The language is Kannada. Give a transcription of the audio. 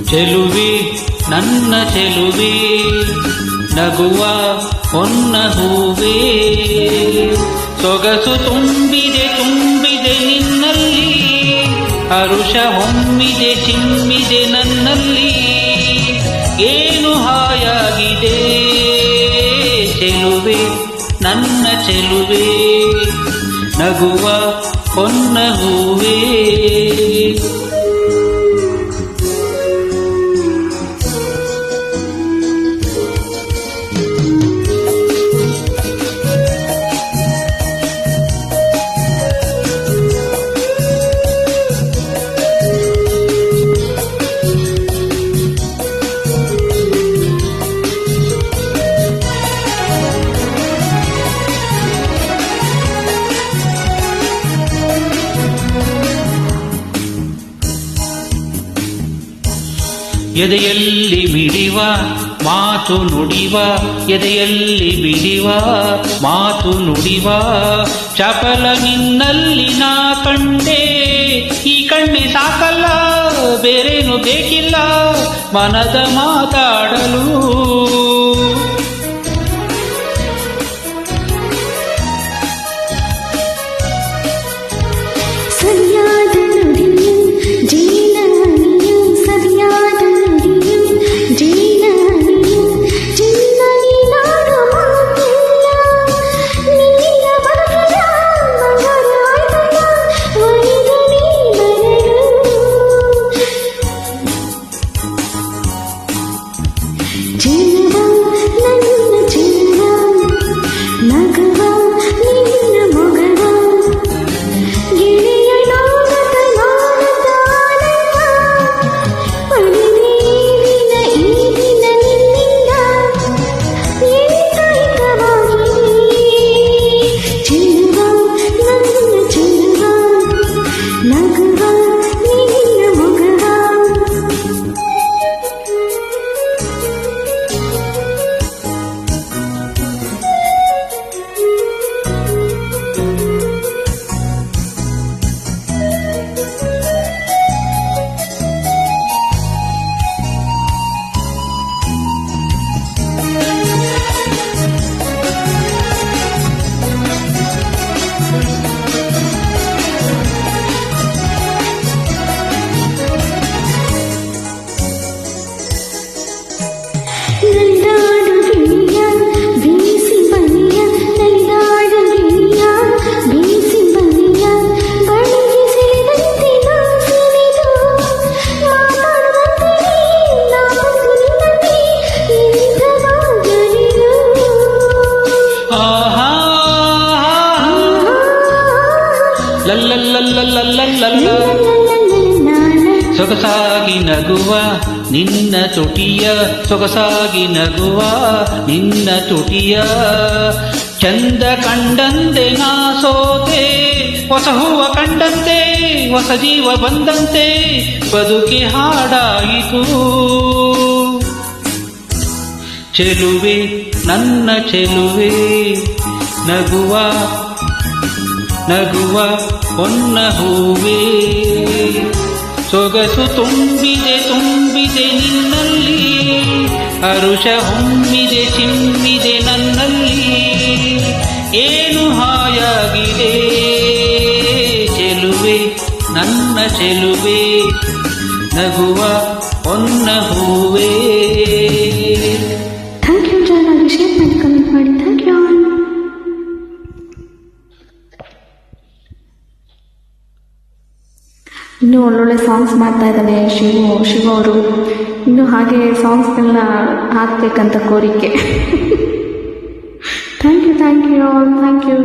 ಚೆಲುವೆ ನನ್ನ ಚೆಲುವೆ ನಗುವ ಹೊನ್ನ ಹೂವೇ ಸೊಗಸು ತುಂಬಿದೆ ನಿನ್ನಲ್ಲಿ ಹರುಷ ಹೊಮ್ಮಿದೆ ಚಿಮ್ಮಿದೆ ನನ್ನಲ್ಲಿ ಏನು ಹಾಯಾಗಿದೆ ಚೆಲುವೆ ನನ್ನ ಚೆಲುವೆ ನಗುವ ಹೊನ್ನ ಹೂವೇ ಎದೆಯಲ್ಲಿ ಮಿಡಿವ ಮಾತು ನುಡಿವ ಎದೆಯಲ್ಲಿ ಮಿಡಿವ ಮಾತು ನುಡಿವ ಚಪಲ ನಿನ್ನಲ್ಲಿ ನಾ ಕಂಡೆ ಈ ಕಣ್ಣೆ ಸಾಕಲ್ಲ ಬೇರೇನು ಬೇಕಿಲ್ಲ ಮನದ ಮಾತಾಡಲು ಸೊಗಸಾಗಿ ನಗುವ ನಿನ್ನ ತುಟಿಯ ಸೊಗಸಾಗಿ ನಗುವ ನಿನ್ನ ತುಟಿಯ ಚಂದ ಕಂಡಂತೆ ನಾ ಸೋತೆ ಹೊಸ ಹೂವ ಕಂಡಂತೆ ಹೊಸ ಜೀವ ಬಂದಂತೆ ಬದುಕಿ ಹಾಡಾಯಿತು ಚೆಲುವೆ ನನ್ನ ಚೆಲುವೆ ನಗುವ ನಗುವ ಹೊನ್ನ ಹೂವೇ ಸೊಗಸು ತುಂಬಿದೆ ನಿನ್ನಲ್ಲಿ ಹರುಷ ಹೊಮ್ಮಿದೆ ಚಿಮ್ಮಿದೆ ನನ್ನಲ್ಲಿ ಏನು ಹಾಯಾಗಿದೆ ಚೆಲುವೆ ನನ್ನ ಚೆಲುವೆ ನಗುವ ಹೊನ್ನ ಹೂವೇ. ಥ್ಯಾಂಕ್ ಯು ಜಾನ್, ಶೇರ್ ಮಾಡಿ ಕಮೆಂಟ್ ಮಾಡಿ. Thank you. ಇನ್ನೂ ಒಳ್ಳೊಳ್ಳೆ ಸಾಂಗ್ಸ್ ಮಾಡ್ತಾ ಇದ್ದಾನೆ ಶಿವ ಅವರು. ಇನ್ನೂ ಹಾಗೆ ಸಾಂಗ್ಸ್ಗಳನ್ನ ಹಾಕಬೇಕಂತ ಕೋರಿಕೆ. Thank you all, thank you.